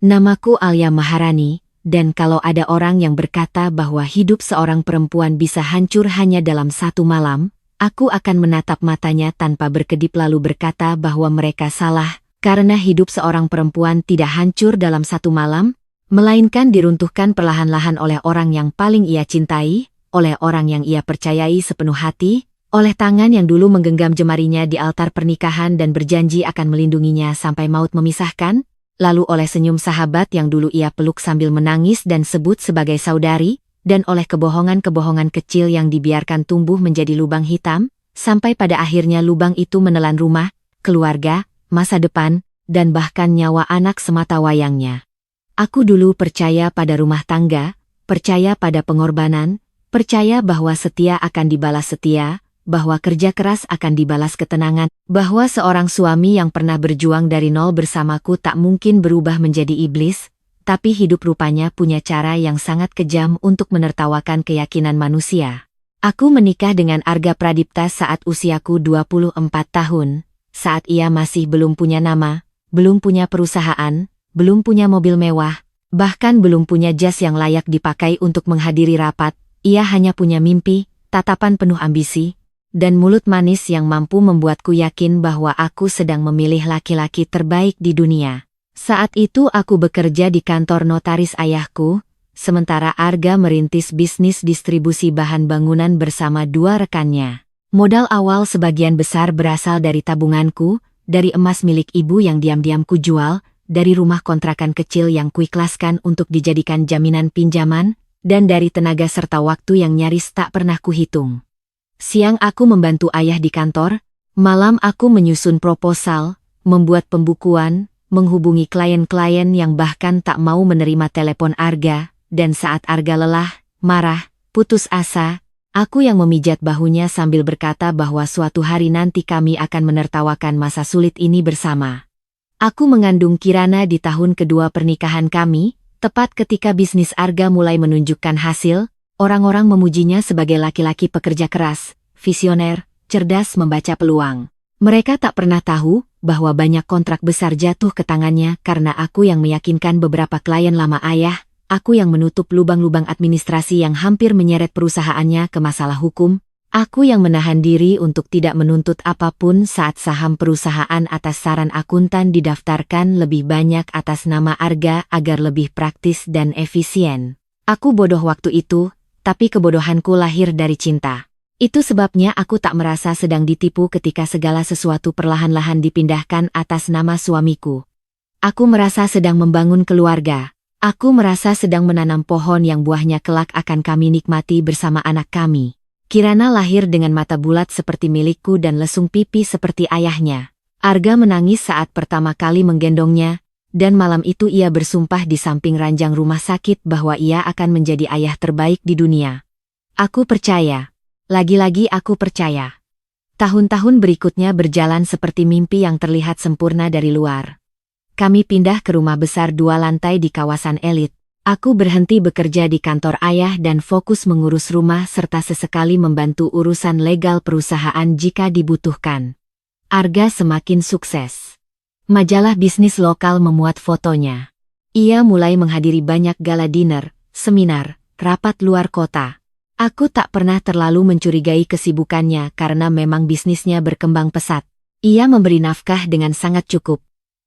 Namaku Alia Maharani, dan kalau ada orang yang berkata bahwa hidup seorang perempuan bisa hancur hanya dalam satu malam, aku akan menatap matanya tanpa berkedip lalu berkata bahwa mereka salah, karena hidup seorang perempuan tidak hancur dalam satu malam, melainkan diruntuhkan perlahan-lahan oleh orang yang paling ia cintai, oleh orang yang ia percayai sepenuh hati, oleh tangan yang dulu menggenggam jemarinya di altar pernikahan dan berjanji akan melindunginya sampai maut memisahkan, lalu oleh senyum sahabat yang dulu ia peluk sambil menangis dan sebut sebagai saudari, dan oleh kebohongan-kebohongan kecil yang dibiarkan tumbuh menjadi lubang hitam, sampai pada akhirnya lubang itu menelan rumah, keluarga, masa depan, dan bahkan nyawa anak sematawayangnya. Aku dulu percaya pada rumah tangga, percaya pada pengorbanan, percaya bahwa setia akan dibalas setia, bahwa kerja keras akan dibalas ketenangan, bahwa seorang suami yang pernah berjuang dari nol bersamaku tak mungkin berubah menjadi iblis, tapi hidup rupanya punya cara yang sangat kejam untuk menertawakan keyakinan manusia. Aku menikah dengan Arga Pradipta saat usiaku 24 tahun, saat ia masih belum punya nama, belum punya perusahaan, belum punya mobil mewah, bahkan belum punya jas yang layak dipakai untuk menghadiri rapat. Ia hanya punya mimpi, tatapan penuh ambisi, dan mulut manis yang mampu membuatku yakin bahwa aku sedang memilih laki-laki terbaik di dunia. Saat itu aku bekerja di kantor notaris ayahku, sementara Arga merintis bisnis distribusi bahan bangunan bersama dua rekannya. Modal awal sebagian besar berasal dari tabunganku, dari emas milik ibu yang diam-diam kujual, dari rumah kontrakan kecil yang kuikhlaskan untuk dijadikan jaminan pinjaman, dan dari tenaga serta waktu yang nyaris tak pernah kuhitung. Siang aku membantu ayah di kantor, malam aku menyusun proposal, membuat pembukuan, menghubungi klien-klien yang bahkan tak mau menerima telepon Arga, dan saat Arga lelah, marah, putus asa, aku yang memijat bahunya sambil berkata bahwa suatu hari nanti kami akan menertawakan masa sulit ini bersama. Aku mengandung Kirana di tahun kedua pernikahan kami, tepat ketika bisnis Arga mulai menunjukkan hasil. Orang-orang memujinya sebagai laki-laki pekerja keras, visioner, cerdas membaca peluang. Mereka tak pernah tahu bahwa banyak kontrak besar jatuh ke tangannya karena aku yang meyakinkan beberapa klien lama ayah, aku yang menutup lubang-lubang administrasi yang hampir menyeret perusahaannya ke masalah hukum, aku yang menahan diri untuk tidak menuntut apapun saat saham perusahaan atas saran akuntan didaftarkan lebih banyak atas nama Arga agar lebih praktis dan efisien. Aku bodoh waktu itu, tapi kebodohanku lahir dari cinta. Itu sebabnya aku tak merasa sedang ditipu ketika segala sesuatu perlahan-lahan dipindahkan atas nama suamiku. Aku merasa sedang membangun keluarga. Aku merasa sedang menanam pohon yang buahnya kelak akan kami nikmati bersama anak kami. Kirana lahir dengan mata bulat seperti milikku dan lesung pipi seperti ayahnya. Arga menangis saat pertama kali menggendongnya, dan malam itu ia bersumpah di samping ranjang rumah sakit bahwa ia akan menjadi ayah terbaik di dunia. Aku percaya. Lagi-lagi aku percaya. Tahun-tahun berikutnya berjalan seperti mimpi yang terlihat sempurna dari luar. Kami pindah ke rumah besar 2 lantai di kawasan elit. Aku berhenti bekerja di kantor ayah dan fokus mengurus rumah serta sesekali membantu urusan legal perusahaan jika dibutuhkan. Arga semakin sukses. Majalah bisnis lokal memuat fotonya. Ia mulai menghadiri banyak gala dinner, seminar, rapat luar kota. Aku tak pernah terlalu mencurigai kesibukannya karena memang bisnisnya berkembang pesat. Ia memberi nafkah dengan sangat cukup,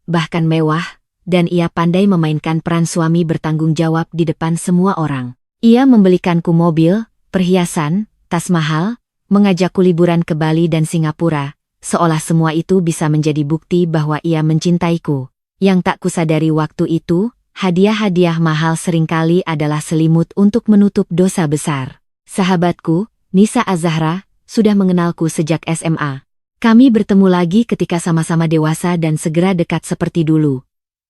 bahkan mewah, dan ia pandai memainkan peran suami bertanggung jawab di depan semua orang. Ia membelikanku mobil, perhiasan, tas mahal, mengajakku liburan ke Bali dan Singapura, seolah semua itu bisa menjadi bukti bahwa ia mencintaiku. Yang tak kusadari waktu itu, hadiah-hadiah mahal seringkali adalah selimut untuk menutup dosa besar. Sahabatku, Nisa Az-Zahra, sudah mengenalku sejak SMA. Kami bertemu lagi ketika sama-sama dewasa dan segera dekat seperti dulu.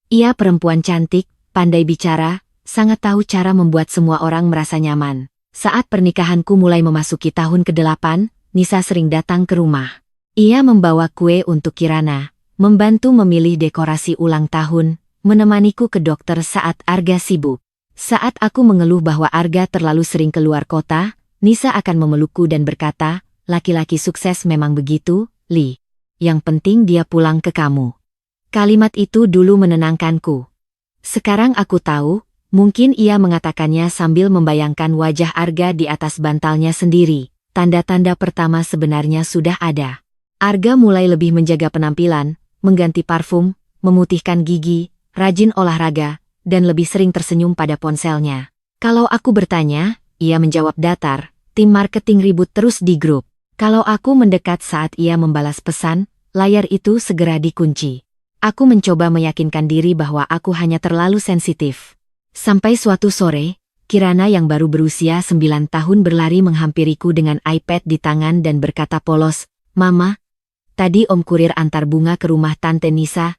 Ia perempuan cantik, pandai bicara, sangat tahu cara membuat semua orang merasa nyaman. Saat pernikahanku mulai memasuki tahun ke-8, Nisa sering datang ke rumah. Ia membawa kue untuk Kirana, membantu memilih dekorasi ulang tahun, menemaniku ke dokter saat Arga sibuk. Saat aku mengeluh bahwa Arga terlalu sering keluar kota, Nisa akan memelukku dan berkata, "Laki-laki sukses memang begitu, Li. Yang penting dia pulang ke kamu." Kalimat itu dulu menenangkanku. Sekarang aku tahu, mungkin ia mengatakannya sambil membayangkan wajah Arga di atas bantalnya sendiri. Tanda-tanda pertama sebenarnya sudah ada. Arga mulai lebih menjaga penampilan, mengganti parfum, memutihkan gigi, rajin olahraga, dan lebih sering tersenyum pada ponselnya. Kalau aku bertanya, ia menjawab datar. Tim marketing ribut terus di grup. Kalau aku mendekat saat ia membalas pesan, layar itu segera dikunci. Aku mencoba meyakinkan diri bahwa aku hanya terlalu sensitif. Sampai suatu sore, Kirana yang baru berusia 9 tahun berlari menghampiriku dengan iPad di tangan dan berkata polos, "Mama, tadi Om kurir antar bunga ke rumah Tante Nisa,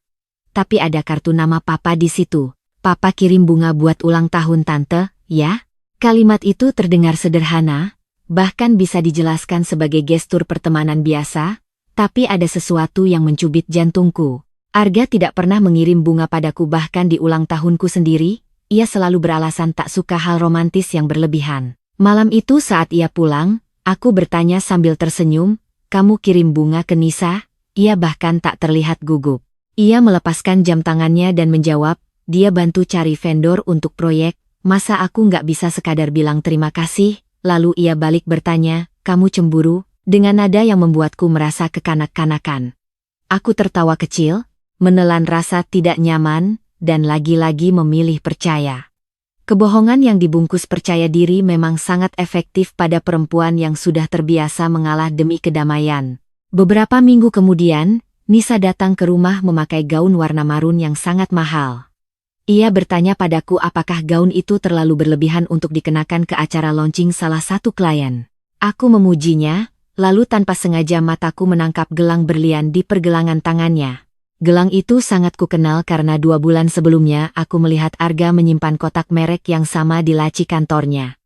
tapi ada kartu nama Papa di situ. Papa kirim bunga buat ulang tahun Tante, ya?" Kalimat itu terdengar sederhana, bahkan bisa dijelaskan sebagai gestur pertemanan biasa, tapi ada sesuatu yang mencubit jantungku. Arga tidak pernah mengirim bunga padaku bahkan di ulang tahunku sendiri, ia selalu beralasan tak suka hal romantis yang berlebihan. Malam itu saat ia pulang, aku bertanya sambil tersenyum, "Kamu kirim bunga ke Nisa?" Ia bahkan tak terlihat gugup. Ia melepaskan jam tangannya dan menjawab, "Dia bantu cari vendor untuk proyek, masa aku nggak bisa sekadar bilang terima kasih?" Lalu ia balik bertanya, "Kamu cemburu?" dengan nada yang membuatku merasa kekanak-kanakan. Aku tertawa kecil, menelan rasa tidak nyaman, dan lagi-lagi memilih percaya. Kebohongan yang dibungkus percaya diri memang sangat efektif pada perempuan yang sudah terbiasa mengalah demi kedamaian. Beberapa minggu kemudian, Nisa datang ke rumah memakai gaun warna marun yang sangat mahal. Ia bertanya padaku apakah gaun itu terlalu berlebihan untuk dikenakan ke acara launching salah satu klien. Aku memujinya, lalu tanpa sengaja mataku menangkap gelang berlian di pergelangan tangannya. Gelang itu sangat kukenal karena 2 bulan sebelumnya aku melihat Arga menyimpan kotak merek yang sama di laci kantornya.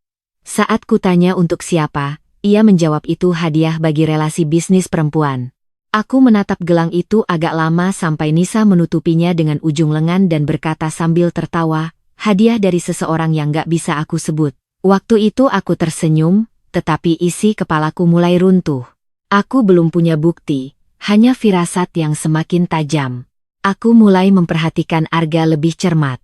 Saat kutanya untuk siapa, ia menjawab itu hadiah bagi relasi bisnis perempuan. Aku menatap gelang itu agak lama sampai Nisa menutupinya dengan ujung lengan dan berkata sambil tertawa, "Hadiah dari seseorang yang gak bisa aku sebut." Waktu itu aku tersenyum, tetapi isi kepalaku mulai runtuh. Aku belum punya bukti, hanya firasat yang semakin tajam. Aku mulai memperhatikan Arga lebih cermat.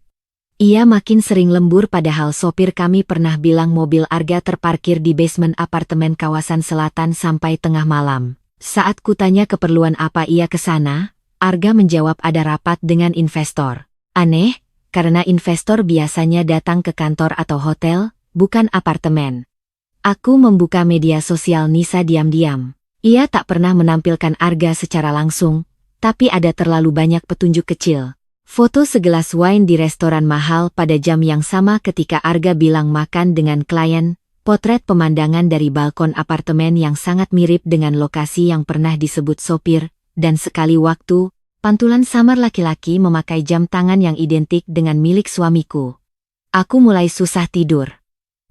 Ia makin sering lembur padahal sopir kami pernah bilang mobil Arga terparkir di basement apartemen kawasan selatan sampai tengah malam. Saat kutanya keperluan apa ia ke sana, Arga menjawab ada rapat dengan investor. Aneh, karena investor biasanya datang ke kantor atau hotel, bukan apartemen. Aku membuka media sosial Nisa diam-diam. Ia tak pernah menampilkan Arga secara langsung, tapi ada terlalu banyak petunjuk kecil. Foto segelas wine di restoran mahal pada jam yang sama ketika Arga bilang makan dengan klien, potret pemandangan dari balkon apartemen yang sangat mirip dengan lokasi yang pernah disebut sopir, dan sekali waktu, pantulan samar laki-laki memakai jam tangan yang identik dengan milik suamiku. Aku mulai susah tidur.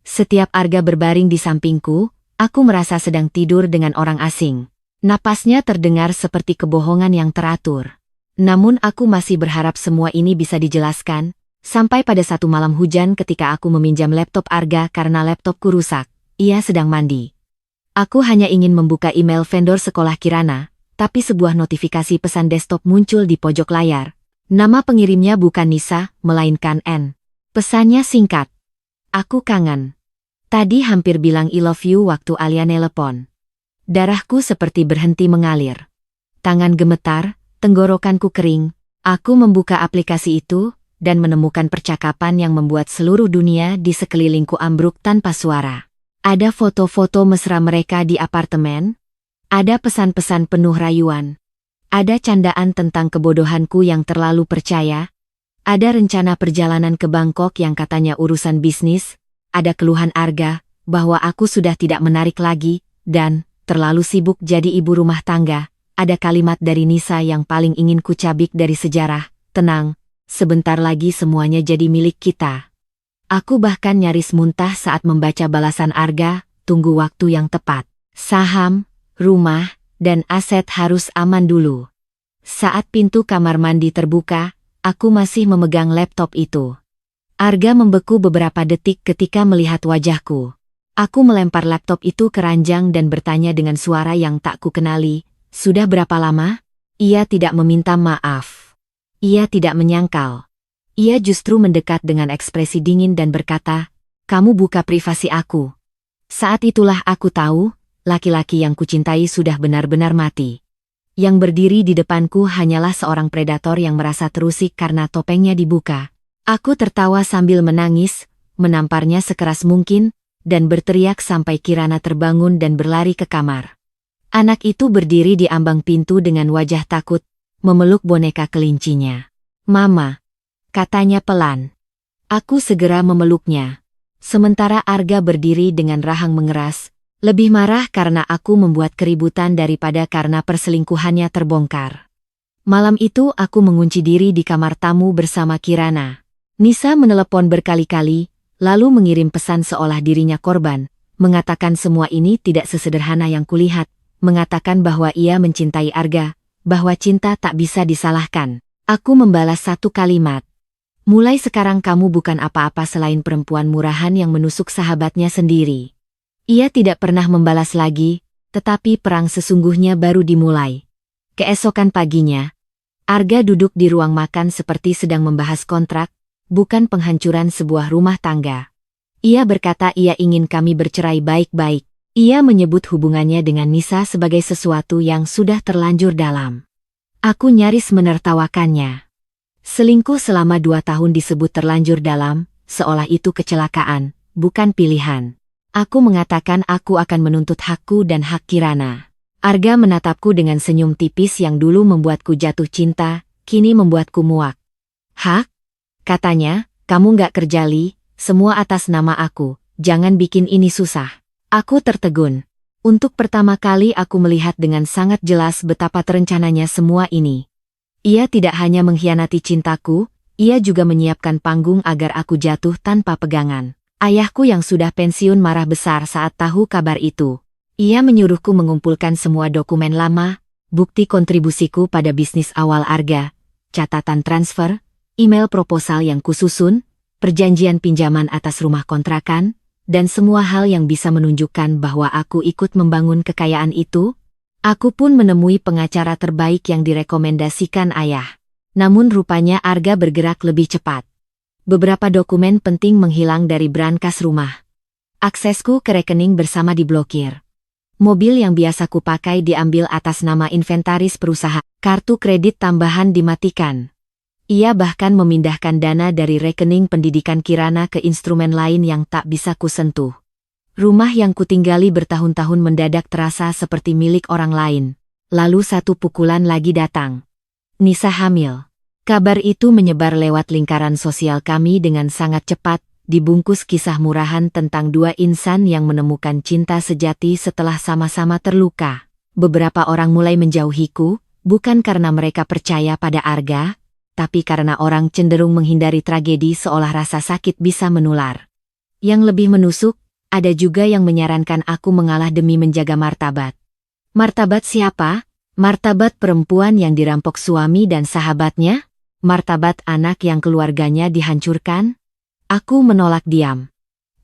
Setiap Arga berbaring di sampingku, aku merasa sedang tidur dengan orang asing. Napasnya terdengar seperti kebohongan yang teratur. Namun aku masih berharap semua ini bisa dijelaskan, sampai pada satu malam hujan ketika aku meminjam laptop Arga karena laptopku rusak. Ia sedang mandi. Aku hanya ingin membuka email vendor sekolah Kirana, tapi sebuah notifikasi pesan desktop muncul di pojok layar. Nama pengirimnya bukan Nisa, melainkan N. Pesannya singkat. "Aku kangen. Tadi hampir bilang I love you waktu Alia nelepon." Darahku seperti berhenti mengalir. Tangan gemetar, tenggorokanku kering. Aku membuka aplikasi itu, dan menemukan percakapan yang membuat seluruh dunia di sekelilingku ambruk tanpa suara. Ada foto-foto mesra mereka di apartemen. Ada pesan-pesan penuh rayuan. Ada candaan tentang kebodohanku yang terlalu percaya. Ada rencana perjalanan ke Bangkok yang katanya urusan bisnis. Ada keluhan Arga, bahwa aku sudah tidak menarik lagi, dan terlalu sibuk jadi ibu rumah tangga. Ada kalimat dari Nisa yang paling ingin kucabik dari sejarah, "Tenang, sebentar lagi semuanya jadi milik kita." Aku bahkan nyaris muntah saat membaca balasan Arga, "Tunggu waktu yang tepat. Saham, rumah, dan aset harus aman dulu." Saat pintu kamar mandi terbuka, aku masih memegang laptop itu. Arga membeku beberapa detik ketika melihat wajahku. Aku melempar laptop itu ke ranjang dan bertanya dengan suara yang tak kukenali, "Sudah berapa lama?" Ia tidak meminta maaf. Ia tidak menyangkal. Ia justru mendekat dengan ekspresi dingin dan berkata, "Kamu buka privasi aku." Saat itulah aku tahu, laki-laki yang kucintai sudah benar-benar mati. Yang berdiri di depanku hanyalah seorang predator yang merasa terusik karena topengnya dibuka. Aku tertawa sambil menangis, menamparnya sekeras mungkin, dan berteriak sampai Kirana terbangun dan berlari ke kamar. Anak itu berdiri di ambang pintu dengan wajah takut, memeluk boneka kelincinya. "Mama," katanya pelan. Aku segera memeluknya. Sementara Arga berdiri dengan rahang mengeras, lebih marah karena aku membuat keributan daripada karena perselingkuhannya terbongkar. Malam itu aku mengunci diri di kamar tamu bersama Kirana. Nisa menelepon berkali-kali, lalu mengirim pesan seolah dirinya korban, mengatakan semua ini tidak sesederhana yang kulihat, mengatakan bahwa ia mencintai Arga, bahwa cinta tak bisa disalahkan. Aku membalas satu kalimat. "Mulai sekarang kamu bukan apa-apa selain perempuan murahan yang menusuk sahabatnya sendiri." Ia tidak pernah membalas lagi, tetapi perang sesungguhnya baru dimulai. Keesokan paginya, Arga duduk di ruang makan seperti sedang membahas kontrak, bukan penghancuran sebuah rumah tangga. Ia berkata ia ingin kami bercerai baik-baik. Ia menyebut hubungannya dengan Nisa sebagai sesuatu yang sudah terlanjur dalam. Aku nyaris menertawakannya. Selingkuh selama 2 tahun disebut terlanjur dalam, seolah itu kecelakaan, bukan pilihan. Aku mengatakan aku akan menuntut hakku dan hak Kirana. Arga menatapku dengan senyum tipis yang dulu membuatku jatuh cinta, kini membuatku muak. "Hak?" katanya, "kamu nggak kerjali, semua atas nama aku, jangan bikin ini susah." Aku tertegun. Untuk pertama kali aku melihat dengan sangat jelas betapa terencananya semua ini. Ia tidak hanya mengkhianati cintaku, ia juga menyiapkan panggung agar aku jatuh tanpa pegangan. Ayahku yang sudah pensiun marah besar saat tahu kabar itu. Ia menyuruhku mengumpulkan semua dokumen lama, bukti kontribusiku pada bisnis awal Arga, catatan transfer, email proposal yang kususun, perjanjian pinjaman atas rumah kontrakan, dan semua hal yang bisa menunjukkan bahwa aku ikut membangun kekayaan itu. Aku pun menemui pengacara terbaik yang direkomendasikan ayah. Namun rupanya Arga bergerak lebih cepat. Beberapa dokumen penting menghilang dari brankas rumah. Aksesku ke rekening bersama diblokir. Mobil yang biasa kupakai diambil atas nama inventaris perusahaan. Kartu kredit tambahan dimatikan. Ia bahkan memindahkan dana dari rekening pendidikan Kirana ke instrumen lain yang tak bisa kusentuh. Rumah yang kutinggali bertahun-tahun mendadak terasa seperti milik orang lain. Lalu satu pukulan lagi datang. Nisa hamil. Kabar itu menyebar lewat lingkaran sosial kami dengan sangat cepat, dibungkus kisah murahan tentang 2 insan yang menemukan cinta sejati setelah sama-sama terluka. Beberapa orang mulai menjauhiku, bukan karena mereka percaya pada Arga, tapi karena orang cenderung menghindari tragedi seolah rasa sakit bisa menular. Yang lebih menusuk, ada juga yang menyarankan aku mengalah demi menjaga martabat. Martabat siapa? Martabat perempuan yang dirampok suami dan sahabatnya? Martabat anak yang keluarganya dihancurkan? Aku menolak diam.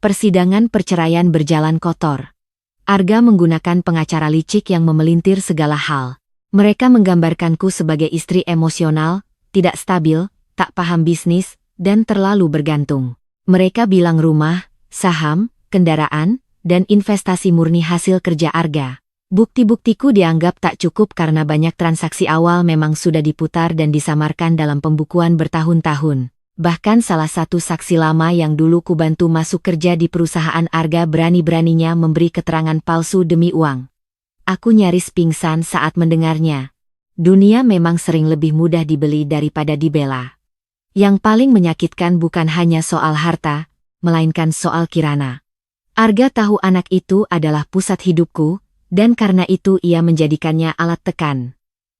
Persidangan perceraian berjalan kotor. Arga menggunakan pengacara licik yang memelintir segala hal. Mereka menggambarkanku sebagai istri emosional, tidak stabil, tak paham bisnis, dan terlalu bergantung. Mereka bilang rumah, saham, kendaraan, dan investasi murni hasil kerja Arga. Bukti-buktiku dianggap tak cukup karena banyak transaksi awal memang sudah diputar dan disamarkan dalam pembukuan bertahun-tahun. Bahkan salah satu saksi lama yang dulu kubantu masuk kerja di perusahaan Arga berani-beraninya memberi keterangan palsu demi uang. Aku nyaris pingsan saat mendengarnya. Dunia memang sering lebih mudah dibeli daripada dibela. Yang paling menyakitkan bukan hanya soal harta, melainkan soal Kirana. Arga tahu anak itu adalah pusat hidupku, dan karena itu ia menjadikannya alat tekan.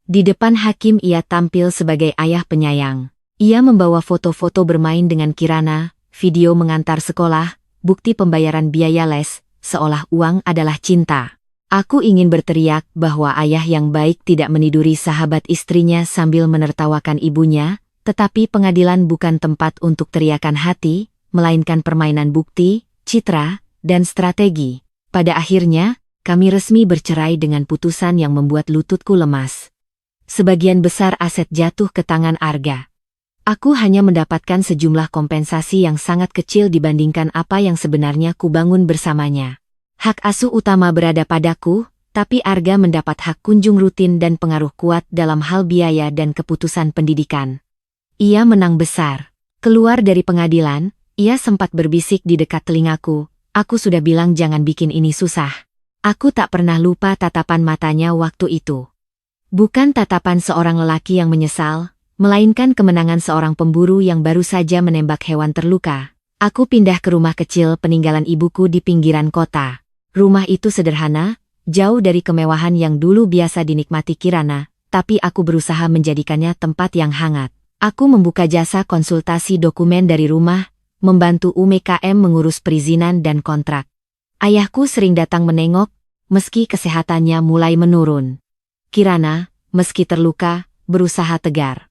Di depan hakim ia tampil sebagai ayah penyayang. Ia membawa foto-foto bermain dengan Kirana, video mengantar sekolah, bukti pembayaran biaya les, seolah uang adalah cinta. Aku ingin berteriak bahwa ayah yang baik tidak meniduri sahabat istrinya sambil menertawakan ibunya, tetapi pengadilan bukan tempat untuk teriakan hati, melainkan permainan bukti, citra, dan strategi. Pada akhirnya, kami resmi bercerai dengan putusan yang membuat lututku lemas. Sebagian besar aset jatuh ke tangan Arga. Aku hanya mendapatkan sejumlah kompensasi yang sangat kecil dibandingkan apa yang sebenarnya kubangun bersamanya. Hak asuh utama berada padaku, tapi Arga mendapat hak kunjung rutin dan pengaruh kuat dalam hal biaya dan keputusan pendidikan. Ia menang besar. Keluar dari pengadilan, ia sempat berbisik di dekat telingaku, "Aku sudah bilang jangan bikin ini susah." Aku tak pernah lupa tatapan matanya waktu itu. Bukan tatapan seorang lelaki yang menyesal, melainkan kemenangan seorang pemburu yang baru saja menembak hewan terluka. Aku pindah ke rumah kecil peninggalan ibuku di pinggiran kota. Rumah itu sederhana, jauh dari kemewahan yang dulu biasa dinikmati Kirana, tapi aku berusaha menjadikannya tempat yang hangat. Aku membuka jasa konsultasi dokumen dari rumah, membantu UMKM mengurus perizinan dan kontrak. Ayahku sering datang menengok, meski kesehatannya mulai menurun. Kirana, meski terluka, berusaha tegar.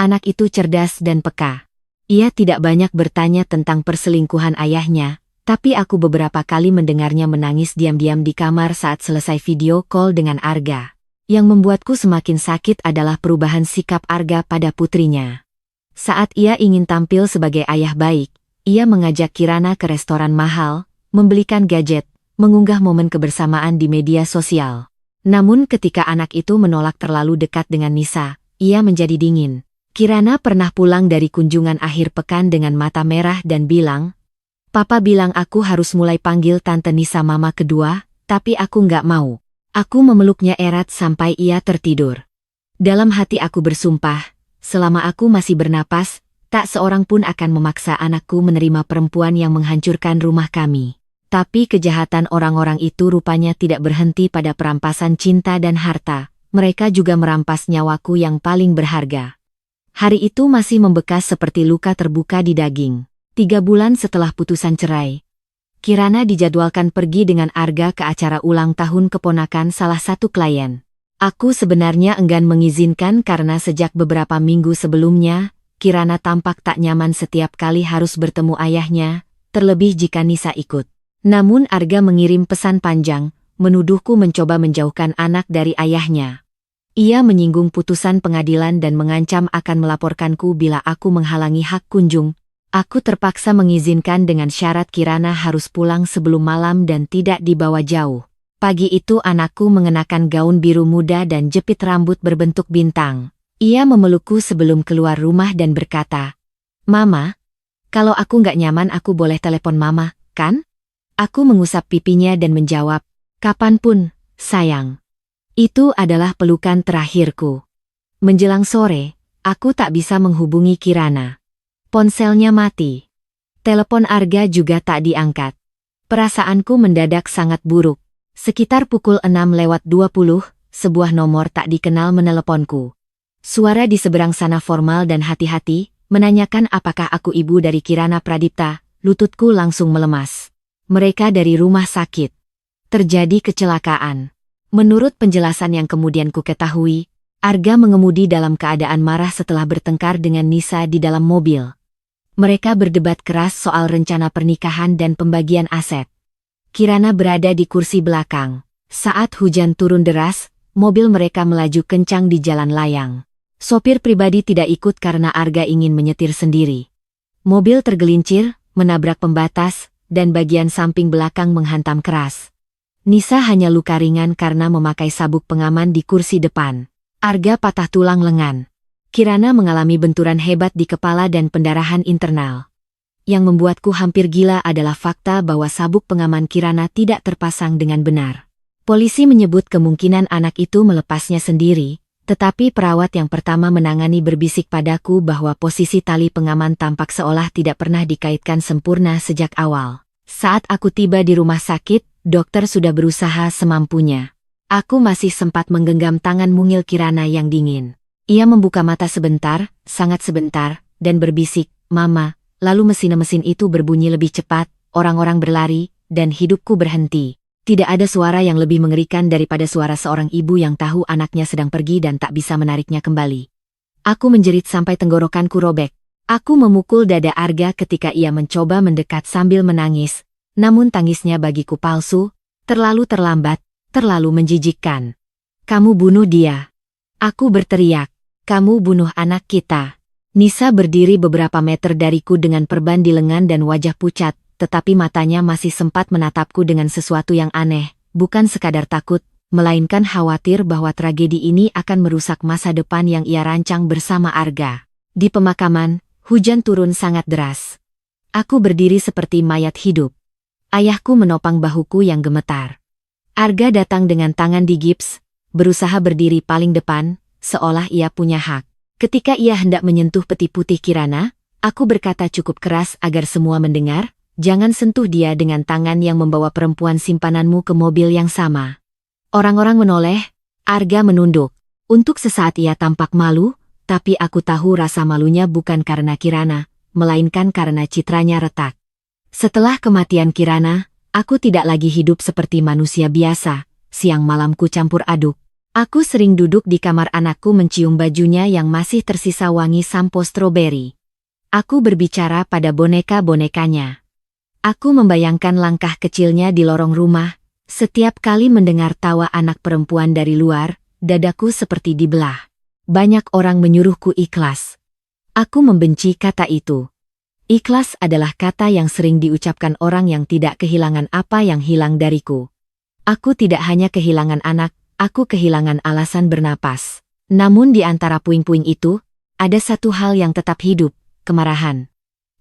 Anak itu cerdas dan peka. Ia tidak banyak bertanya tentang perselingkuhan ayahnya, tapi aku beberapa kali mendengarnya menangis diam-diam di kamar saat selesai video call dengan Arga. Yang membuatku semakin sakit adalah perubahan sikap Arga pada putrinya. Saat ia ingin tampil sebagai ayah baik, ia mengajak Kirana ke restoran mahal, membelikan gadget, mengunggah momen kebersamaan di media sosial. Namun ketika anak itu menolak terlalu dekat dengan Nisa, ia menjadi dingin. Kirana pernah pulang dari kunjungan akhir pekan dengan mata merah dan bilang, "Papa bilang aku harus mulai panggil Tante Nisa mama kedua, tapi aku nggak mau." Aku memeluknya erat sampai ia tertidur. Dalam hati aku bersumpah, selama aku masih bernapas, tak seorang pun akan memaksa anakku menerima perempuan yang menghancurkan rumah kami. Tapi kejahatan orang-orang itu rupanya tidak berhenti pada perampasan cinta dan harta, mereka juga merampas nyawaku yang paling berharga. Hari itu masih membekas seperti luka terbuka di daging. 3 bulan setelah putusan cerai, Kirana dijadwalkan pergi dengan Arga ke acara ulang tahun keponakan salah satu klien. Aku sebenarnya enggan mengizinkan karena sejak beberapa minggu sebelumnya, Kirana tampak tak nyaman setiap kali harus bertemu ayahnya, terlebih jika Nisa ikut. Namun Arga mengirim pesan panjang, menuduhku mencoba menjauhkan anak dari ayahnya. Ia menyinggung putusan pengadilan dan mengancam akan melaporkanku bila aku menghalangi hak kunjung. Aku terpaksa mengizinkan dengan syarat Kirana harus pulang sebelum malam dan tidak dibawa jauh. Pagi itu anakku mengenakan gaun biru muda dan jepit rambut berbentuk bintang. Ia memelukku sebelum keluar rumah dan berkata, "Mama, kalau aku nggak nyaman aku boleh telepon Mama, kan?" Aku mengusap pipinya dan menjawab, "Kapanpun, sayang." Itu adalah pelukan terakhirku. Menjelang sore, aku tak bisa menghubungi Kirana. Ponselnya mati. Telepon Arga juga tak diangkat. Perasaanku mendadak sangat buruk. Sekitar pukul 6:20, sebuah nomor tak dikenal meneleponku. Suara di seberang sana formal dan hati-hati, menanyakan apakah aku ibu dari Kirana Pradipta. Lututku langsung melemas. Mereka dari rumah sakit. Terjadi kecelakaan. Menurut penjelasan yang kemudian ku ketahui, Arga mengemudi dalam keadaan marah setelah bertengkar dengan Nisa di dalam mobil. Mereka berdebat keras soal rencana pernikahan dan pembagian aset. Kirana berada di kursi belakang. Saat hujan turun deras, mobil mereka melaju kencang di jalan layang. Sopir pribadi tidak ikut karena Arga ingin menyetir sendiri. Mobil tergelincir, menabrak pembatas, dan bagian samping belakang menghantam keras. Nisa hanya luka ringan karena memakai sabuk pengaman di kursi depan. Arga patah tulang lengan. Kirana mengalami benturan hebat di kepala dan pendarahan internal. Yang membuatku hampir gila adalah fakta bahwa sabuk pengaman Kirana tidak terpasang dengan benar. Polisi menyebut kemungkinan anak itu melepasnya sendiri, tetapi perawat yang pertama menangani berbisik padaku bahwa posisi tali pengaman tampak seolah tidak pernah dikaitkan sempurna sejak awal. Saat aku tiba di rumah sakit, dokter sudah berusaha semampunya. Aku masih sempat menggenggam tangan mungil Kirana yang dingin. Ia membuka mata sebentar, sangat sebentar, dan berbisik, "Mama," lalu mesin-mesin itu berbunyi lebih cepat, orang-orang berlari, dan hidupku berhenti. Tidak ada suara yang lebih mengerikan daripada suara seorang ibu yang tahu anaknya sedang pergi dan tak bisa menariknya kembali. Aku menjerit sampai tenggorokanku robek. Aku memukul dada Arga ketika ia mencoba mendekat sambil menangis. Namun tangisnya bagiku palsu, terlalu terlambat, terlalu menjijikkan. "Kamu bunuh dia." Aku berteriak. "Kamu bunuh anak kita." Nisa berdiri beberapa meter dariku dengan perban di lengan dan wajah pucat, tetapi matanya masih sempat menatapku dengan sesuatu yang aneh, bukan sekadar takut, melainkan khawatir bahwa tragedi ini akan merusak masa depan yang ia rancang bersama Arga. Di pemakaman, hujan turun sangat deras. Aku berdiri seperti mayat hidup. Ayahku menopang bahuku yang gemetar. Arga datang dengan tangan digips, berusaha berdiri paling depan, seolah ia punya hak. Ketika ia hendak menyentuh peti putih Kirana, aku berkata cukup keras agar semua mendengar, jangan sentuh dia dengan tangan yang membawa perempuan simpananmu ke mobil yang sama. Orang-orang menoleh, Arga menunduk. Untuk sesaat ia tampak malu, tapi aku tahu rasa malunya bukan karena Kirana, melainkan karena citranya retak. Setelah kematian Kirana, aku tidak lagi hidup seperti manusia biasa, siang malamku campur aduk. Aku sering duduk di kamar anakku mencium bajunya yang masih tersisa wangi sampo stroberi. Aku berbicara pada boneka-bonekanya. Aku membayangkan langkah kecilnya di lorong rumah. Setiap kali mendengar tawa anak perempuan dari luar, dadaku seperti dibelah. Banyak orang menyuruhku ikhlas. Aku membenci kata itu. Ikhlas adalah kata yang sering diucapkan orang yang tidak kehilangan apa yang hilang dariku. Aku tidak hanya kehilangan anak, aku kehilangan alasan bernapas. Namun di antara puing-puing itu, ada satu hal yang tetap hidup, kemarahan.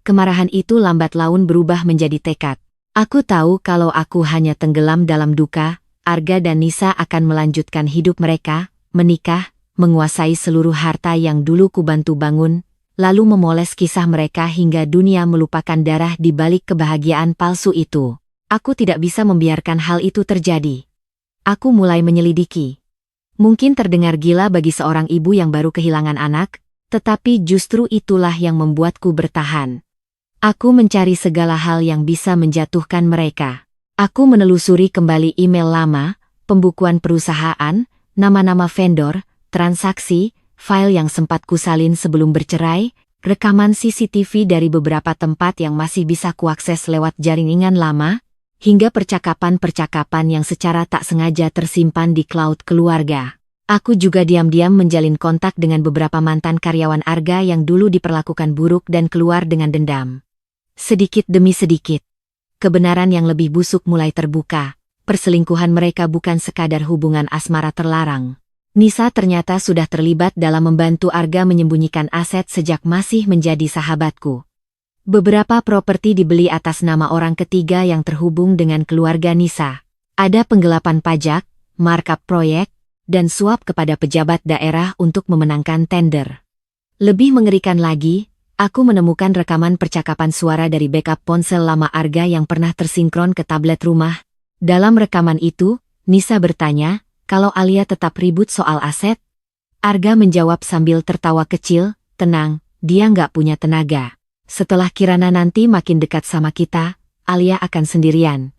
Kemarahan itu lambat laun berubah menjadi tekad. Aku tahu kalau aku hanya tenggelam dalam duka, Arga dan Nisa akan melanjutkan hidup mereka, menikah, menguasai seluruh harta yang dulu kubantu bangun, lalu memoles kisah mereka hingga dunia melupakan darah di balik kebahagiaan palsu itu. Aku tidak bisa membiarkan hal itu terjadi. Aku mulai menyelidiki. Mungkin terdengar gila bagi seorang ibu yang baru kehilangan anak, tetapi justru itulah yang membuatku bertahan. Aku mencari segala hal yang bisa menjatuhkan mereka. Aku menelusuri kembali email lama, pembukuan perusahaan, nama-nama vendor, transaksi, file yang sempat kusalin sebelum bercerai, rekaman CCTV dari beberapa tempat yang masih bisa kuakses lewat jaringan lama, hingga percakapan-percakapan yang secara tak sengaja tersimpan di cloud keluarga. Aku juga diam-diam menjalin kontak dengan beberapa mantan karyawan Arga yang dulu diperlakukan buruk dan keluar dengan dendam. Sedikit demi sedikit, kebenaran yang lebih busuk mulai terbuka. Perselingkuhan mereka bukan sekadar hubungan asmara terlarang. Nisa ternyata sudah terlibat dalam membantu Arga menyembunyikan aset sejak masih menjadi sahabatku. Beberapa properti dibeli atas nama orang ketiga yang terhubung dengan keluarga Nisa. Ada penggelapan pajak, markup proyek, dan suap kepada pejabat daerah untuk memenangkan tender. Lebih mengerikan lagi, aku menemukan rekaman percakapan suara dari backup ponsel lama Arga yang pernah tersinkron ke tablet rumah. Dalam rekaman itu, Nisa bertanya, kalau Alia tetap ribut soal aset? Arga menjawab sambil tertawa kecil, tenang, dia nggak punya tenaga. Setelah Kirana nanti makin dekat sama kita, Alia akan sendirian.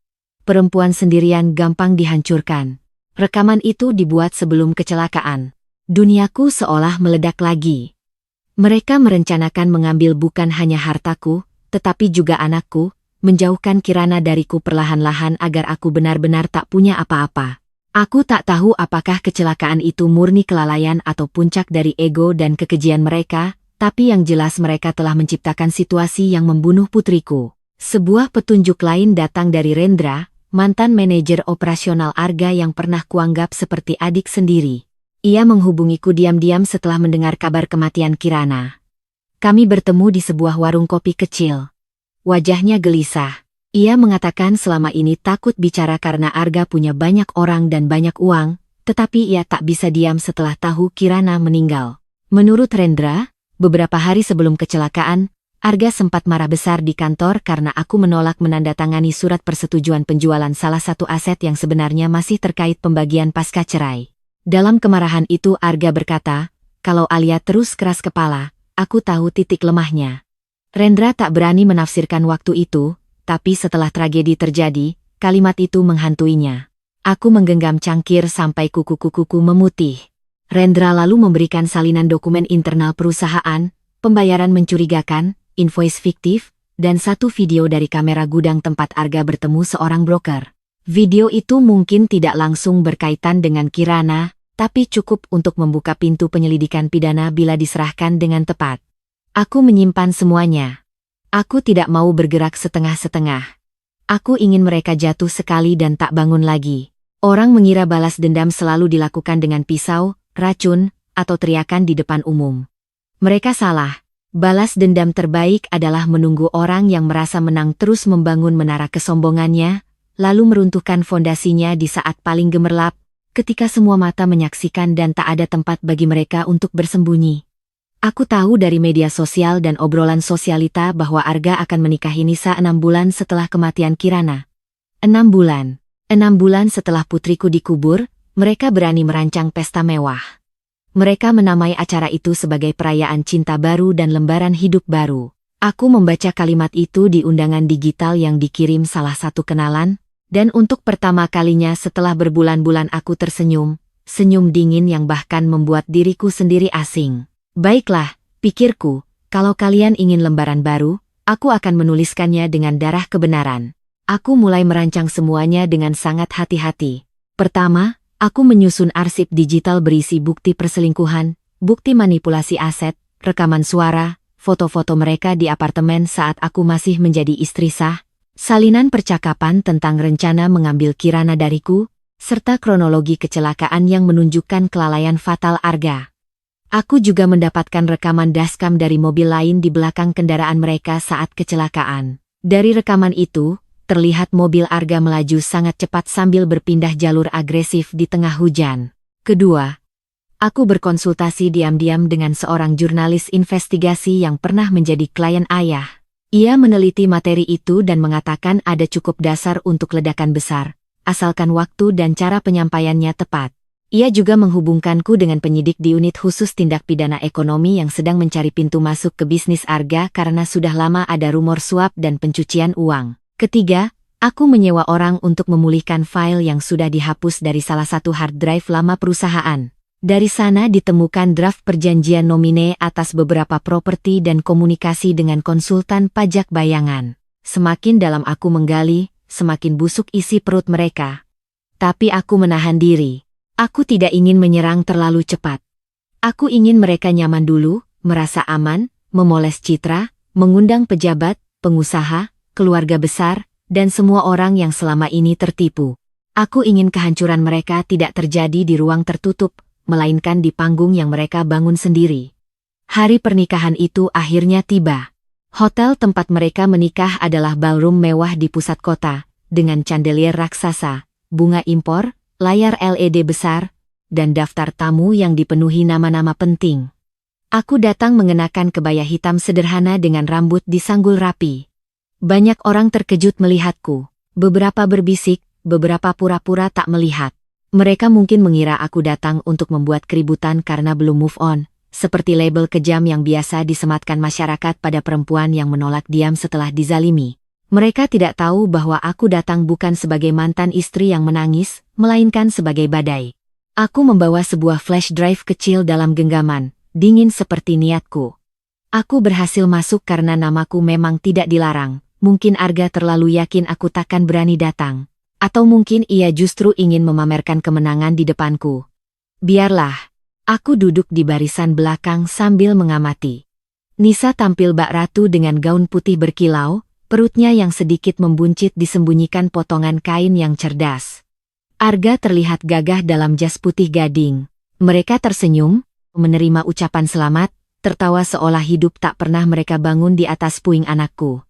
Perempuan sendirian gampang dihancurkan. Rekaman itu dibuat sebelum kecelakaan. Duniaku seolah meledak lagi. Mereka merencanakan mengambil bukan hanya hartaku, tetapi juga anakku, menjauhkan Kirana dariku perlahan-lahan agar aku benar-benar tak punya apa-apa. Aku tak tahu apakah kecelakaan itu murni kelalaian atau puncak dari ego dan kekejian mereka, tapi yang jelas mereka telah menciptakan situasi yang membunuh putriku. Sebuah petunjuk lain datang dari Rendra, mantan manajer operasional Arga yang pernah kuanggap seperti adik sendiri. Ia menghubungiku diam-diam setelah mendengar kabar kematian Kirana. Kami bertemu di sebuah warung kopi kecil. Wajahnya gelisah. Ia mengatakan selama ini takut bicara karena Arga punya banyak orang dan banyak uang, tetapi ia tak bisa diam setelah tahu Kirana meninggal. Menurut Rendra, beberapa hari sebelum kecelakaan, Arga sempat marah besar di kantor karena aku menolak menandatangani surat persetujuan penjualan salah satu aset yang sebenarnya masih terkait pembagian pasca cerai. Dalam kemarahan itu Arga berkata, kalau Alia terus keras kepala, aku tahu titik lemahnya. Rendra tak berani menafsirkan waktu itu, tapi setelah tragedi terjadi, kalimat itu menghantuinya. Aku menggenggam cangkir sampai kuku-kukuku memutih. Rendra lalu memberikan salinan dokumen internal perusahaan, pembayaran mencurigakan, invoice fiktif, dan satu video dari kamera gudang tempat Arga bertemu seorang broker. Video itu mungkin tidak langsung berkaitan dengan Kirana, tapi cukup untuk membuka pintu penyelidikan pidana bila diserahkan dengan tepat. Aku menyimpan semuanya. Aku tidak mau bergerak setengah-setengah. Aku ingin mereka jatuh sekali dan tak bangun lagi. Orang mengira balas dendam selalu dilakukan dengan pisau, racun, atau teriakan di depan umum. Mereka salah. Balas dendam terbaik adalah menunggu orang yang merasa menang terus membangun menara kesombongannya, lalu meruntuhkan fondasinya di saat paling gemerlap, ketika semua mata menyaksikan dan tak ada tempat bagi mereka untuk bersembunyi. Aku tahu dari media sosial dan obrolan sosialita bahwa Arga akan menikahi Nisa 6 bulan setelah kematian Kirana. 6 bulan. 6 bulan setelah putriku dikubur, mereka berani merancang pesta mewah. Mereka menamai acara itu sebagai perayaan cinta baru dan lembaran hidup baru. Aku membaca kalimat itu di undangan digital yang dikirim salah satu kenalan, dan untuk pertama kalinya setelah berbulan-bulan aku tersenyum, senyum dingin yang bahkan membuat diriku sendiri asing. Baiklah, pikirku, kalau kalian ingin lembaran baru, aku akan menuliskannya dengan darah kebenaran. Aku mulai merancang semuanya dengan sangat hati-hati. Pertama, aku menyusun arsip digital berisi bukti perselingkuhan, bukti manipulasi aset, rekaman suara, foto-foto mereka di apartemen saat aku masih menjadi istri sah, salinan percakapan tentang rencana mengambil Kirana dariku, serta kronologi kecelakaan yang menunjukkan kelalaian fatal Arga. Aku juga mendapatkan rekaman dashcam dari mobil lain di belakang kendaraan mereka saat kecelakaan. Dari rekaman itu, terlihat mobil Arga melaju sangat cepat sambil berpindah jalur agresif di tengah hujan. Kedua, aku berkonsultasi diam-diam dengan seorang jurnalis investigasi yang pernah menjadi klien ayah. Ia meneliti materi itu dan mengatakan ada cukup dasar untuk ledakan besar, asalkan waktu dan cara penyampaiannya tepat. Ia juga menghubungkanku dengan penyidik di unit khusus tindak pidana ekonomi yang sedang mencari pintu masuk ke bisnis Arga karena sudah lama ada rumor suap dan pencucian uang. Ketiga, aku menyewa orang untuk memulihkan file yang sudah dihapus dari salah satu hard drive lama perusahaan. Dari sana ditemukan draft perjanjian nomine atas beberapa properti dan komunikasi dengan konsultan pajak bayangan. Semakin dalam aku menggali, semakin busuk isi perut mereka. Tapi aku menahan diri. Aku tidak ingin menyerang terlalu cepat. Aku ingin mereka nyaman dulu, merasa aman, memoles citra, mengundang pejabat, pengusaha, keluarga besar, dan semua orang yang selama ini tertipu. Aku ingin kehancuran mereka tidak terjadi di ruang tertutup, melainkan di panggung yang mereka bangun sendiri. Hari pernikahan itu akhirnya tiba. Hotel tempat mereka menikah adalah ballroom mewah di pusat kota, dengan chandelier raksasa, bunga impor, layar LED besar, dan daftar tamu yang dipenuhi nama-nama penting. Aku datang mengenakan kebaya hitam sederhana dengan rambut disanggul rapi. Banyak orang terkejut melihatku. Beberapa berbisik, beberapa pura-pura tak melihat. Mereka mungkin mengira aku datang untuk membuat keributan karena belum move on, seperti label kejam yang biasa disematkan masyarakat pada perempuan yang menolak diam setelah dizalimi. Mereka tidak tahu bahwa aku datang bukan sebagai mantan istri yang menangis, melainkan sebagai badai. Aku membawa sebuah flash drive kecil dalam genggaman, dingin seperti niatku. Aku berhasil masuk karena namaku memang tidak dilarang. Mungkin Arga terlalu yakin aku takkan berani datang. Atau mungkin ia justru ingin memamerkan kemenangan di depanku. Biarlah. Aku duduk di barisan belakang sambil mengamati. Nisa tampil bak ratu dengan gaun putih berkilau, perutnya yang sedikit membuncit disembunyikan potongan kain yang cerdas. Arga terlihat gagah dalam jas putih gading. Mereka tersenyum, menerima ucapan selamat, tertawa seolah hidup tak pernah mereka bangun di atas puing anakku.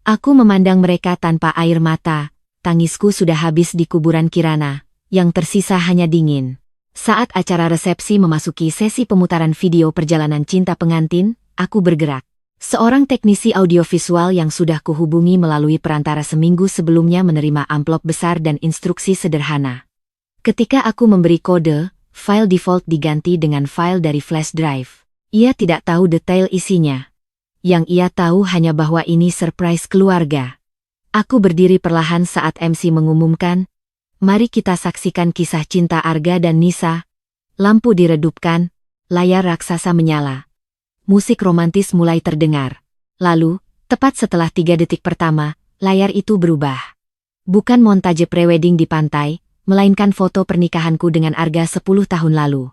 Aku memandang mereka tanpa air mata, tangisku sudah habis di kuburan Kirana, yang tersisa hanya dingin. Saat acara resepsi memasuki sesi pemutaran video perjalanan cinta pengantin, aku bergerak. Seorang teknisi audiovisual yang sudah kuhubungi melalui perantara seminggu sebelumnya menerima amplop besar dan instruksi sederhana. Ketika aku memberi kode, file default diganti dengan file dari flash drive. Ia tidak tahu detail isinya. Yang ia tahu hanya bahwa ini surprise keluarga. Aku berdiri perlahan saat MC mengumumkan, "Mari kita saksikan kisah cinta Arga dan Nisa." Lampu diredupkan, layar raksasa menyala. Musik romantis mulai terdengar. Lalu, tepat setelah 3 detik pertama, layar itu berubah. Bukan montage prewedding di pantai, melainkan foto pernikahanku dengan Arga 10 tahun lalu.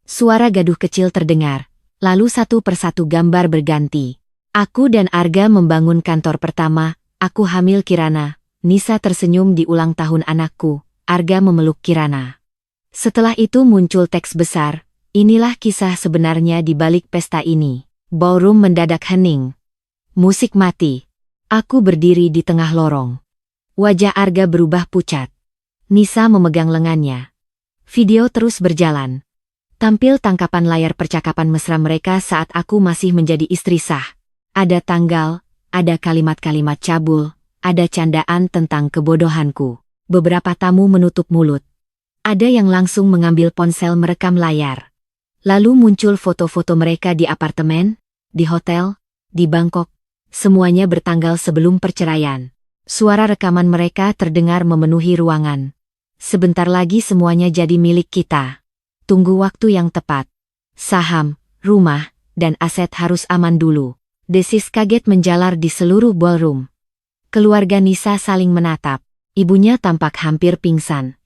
Suara gaduh kecil terdengar. Lalu satu persatu gambar berganti. Aku dan Arga membangun kantor pertama, aku hamil Kirana. Nisa tersenyum di ulang tahun anakku, Arga memeluk Kirana. Setelah itu muncul teks besar, inilah kisah sebenarnya di balik pesta ini. Ballroom mendadak hening. Musik mati. Aku berdiri di tengah lorong. Wajah Arga berubah pucat. Nisa memegang lengannya. Video terus berjalan. Tampil tangkapan layar percakapan mesra mereka saat aku masih menjadi istri sah. Ada tanggal, ada kalimat-kalimat cabul, ada candaan tentang kebodohanku. Beberapa tamu menutup mulut. Ada yang langsung mengambil ponsel merekam layar. Lalu muncul foto-foto mereka di apartemen, di hotel, di Bangkok. Semuanya bertanggal sebelum perceraian. Suara rekaman mereka terdengar memenuhi ruangan. Sebentar lagi semuanya jadi milik kita. Tunggu waktu yang tepat. Saham, rumah, dan aset harus aman dulu. Desis kaget menjalar di seluruh ballroom. Keluarga Nisa saling menatap. Ibunya tampak hampir pingsan.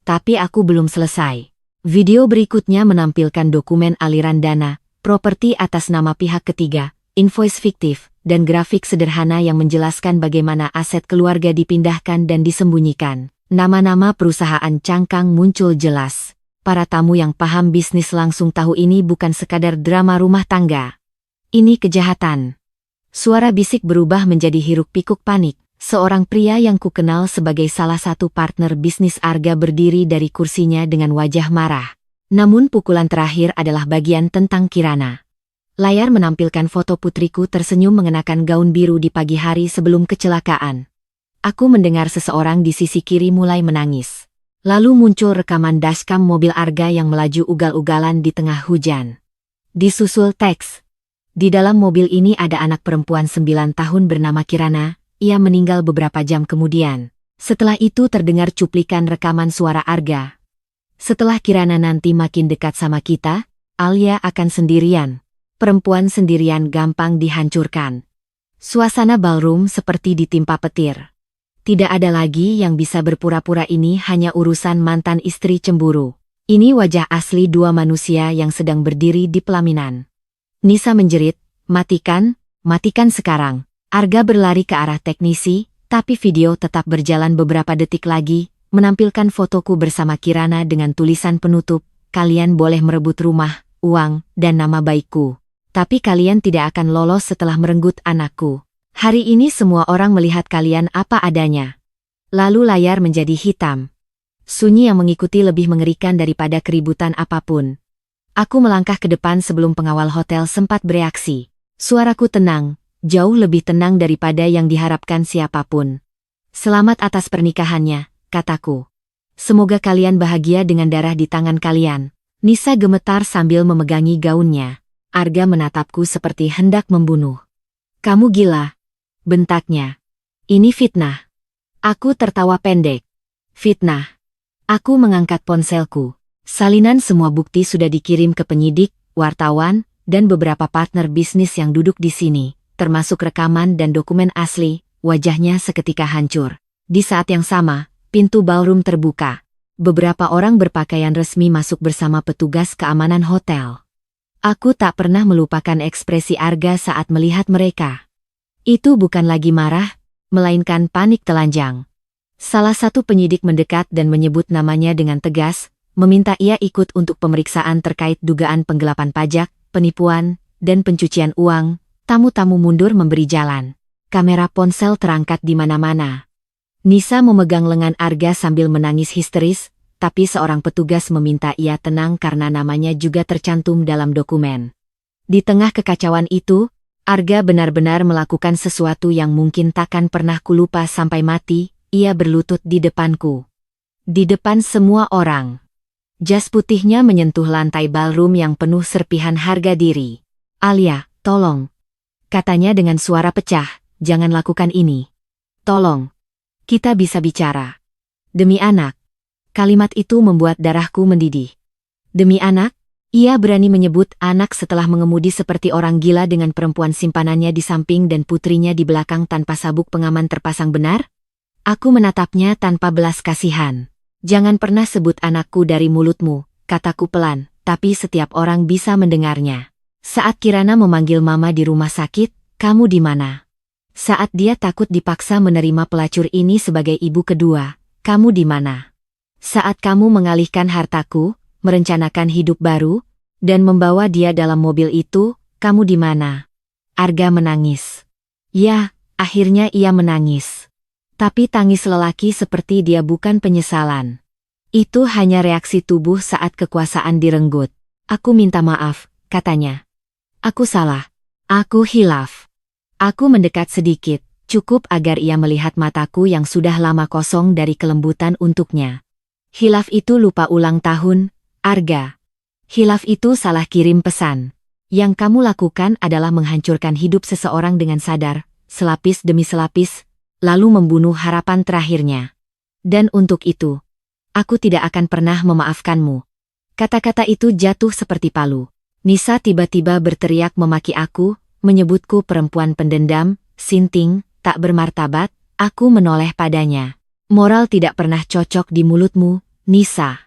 Tapi aku belum selesai. Video berikutnya menampilkan dokumen aliran dana, properti atas nama pihak ketiga, invoice fiktif, dan grafik sederhana yang menjelaskan bagaimana aset keluarga dipindahkan dan disembunyikan. Nama-nama perusahaan cangkang muncul jelas. Para tamu yang paham bisnis langsung tahu ini bukan sekadar drama rumah tangga. Ini kejahatan. Suara bisik berubah menjadi hiruk-pikuk panik. Seorang pria yang kukenal sebagai salah satu partner bisnis Arga berdiri dari kursinya dengan wajah marah. Namun pukulan terakhir adalah bagian tentang Kirana. Layar menampilkan foto putriku tersenyum mengenakan gaun biru di pagi hari sebelum kecelakaan. Aku mendengar seseorang di sisi kiri mulai menangis. Lalu muncul rekaman dashcam mobil Arga yang melaju ugal-ugalan di tengah hujan. Disusul teks. Di dalam mobil ini ada anak perempuan 9 tahun bernama Kirana, ia meninggal beberapa jam kemudian. Setelah itu terdengar cuplikan rekaman suara Arga. Setelah Kirana nanti makin dekat sama kita, Alia akan sendirian. Perempuan sendirian gampang dihancurkan. Suasana ballroom seperti ditimpa petir. Tidak ada lagi yang bisa berpura-pura ini hanya urusan mantan istri cemburu. Ini wajah asli dua manusia yang sedang berdiri di pelaminan. Nisa menjerit, matikan, matikan sekarang. Arga berlari ke arah teknisi, tapi video tetap berjalan beberapa detik lagi, menampilkan fotoku bersama Kirana dengan tulisan penutup, kalian boleh merebut rumah, uang, dan nama baikku. Tapi kalian tidak akan lolos setelah merenggut anakku. Hari ini semua orang melihat kalian apa adanya. Lalu layar menjadi hitam. Sunyi yang mengikuti lebih mengerikan daripada keributan apapun. Aku melangkah ke depan sebelum pengawal hotel sempat bereaksi. Suaraku tenang, jauh lebih tenang daripada yang diharapkan siapapun. Selamat atas pernikahannya, kataku. Semoga kalian bahagia dengan darah di tangan kalian. Nisa gemetar sambil memegangi gaunnya. Arga menatapku seperti hendak membunuh. Kamu gila, bentaknya. Ini fitnah. Aku tertawa pendek. Fitnah. Aku mengangkat ponselku. Salinan semua bukti sudah dikirim ke penyidik, wartawan, dan beberapa partner bisnis yang duduk di sini, termasuk rekaman dan dokumen asli. Wajahnya seketika hancur. Di saat yang sama, pintu ballroom terbuka. Beberapa orang berpakaian resmi masuk bersama petugas keamanan hotel. Aku tak pernah melupakan ekspresi Arga saat melihat mereka. Itu bukan lagi marah, melainkan panik telanjang. Salah satu penyidik mendekat dan menyebut namanya dengan tegas, meminta ia ikut untuk pemeriksaan terkait dugaan penggelapan pajak, penipuan, dan pencucian uang. Tamu-tamu mundur memberi jalan. Kamera ponsel terangkat di mana-mana. Nisa memegang lengan Arga sambil menangis histeris, tapi seorang petugas meminta ia tenang karena namanya juga tercantum dalam dokumen. Di tengah kekacauan itu, Arga benar-benar melakukan sesuatu yang mungkin takkan pernah kulupa sampai mati, ia berlutut di depanku. Di depan semua orang. Jas putihnya menyentuh lantai ballroom yang penuh serpihan harga diri. Alia, tolong. Katanya dengan suara pecah, jangan lakukan ini. Tolong. Kita bisa bicara. Demi anak. Kalimat itu membuat darahku mendidih. Demi anak? Ia berani menyebut anak setelah mengemudi seperti orang gila dengan perempuan simpanannya di samping dan putrinya di belakang tanpa sabuk pengaman terpasang benar? Aku menatapnya tanpa belas kasihan. Jangan pernah sebut anakku dari mulutmu, kataku pelan, tapi setiap orang bisa mendengarnya. Saat Kirana memanggil Mama di rumah sakit, kamu di mana? Saat dia takut dipaksa menerima pelacur ini sebagai ibu kedua, kamu di mana? Saat kamu mengalihkan hartaku, merencanakan hidup baru, dan membawa dia dalam mobil itu, kamu di mana? Arga menangis. Ya, akhirnya ia menangis. Tapi tangis lelaki seperti dia bukan penyesalan. Itu hanya reaksi tubuh saat kekuasaan direnggut. Aku minta maaf, katanya. Aku salah. Aku hilaf. Aku mendekat sedikit, cukup agar ia melihat mataku yang sudah lama kosong dari kelembutan untuknya. Hilaf itu lupa ulang tahun, Arga. Hilaf itu salah kirim pesan. Yang kamu lakukan adalah menghancurkan hidup seseorang dengan sadar, selapis demi selapis, lalu membunuh harapan terakhirnya. Dan untuk itu, aku tidak akan pernah memaafkanmu. Kata-kata itu jatuh seperti palu. Nisa tiba-tiba berteriak memaki aku, menyebutku perempuan pendendam, sinting, tak bermartabat. Aku menoleh padanya. Moral tidak pernah cocok di mulutmu, Nisa.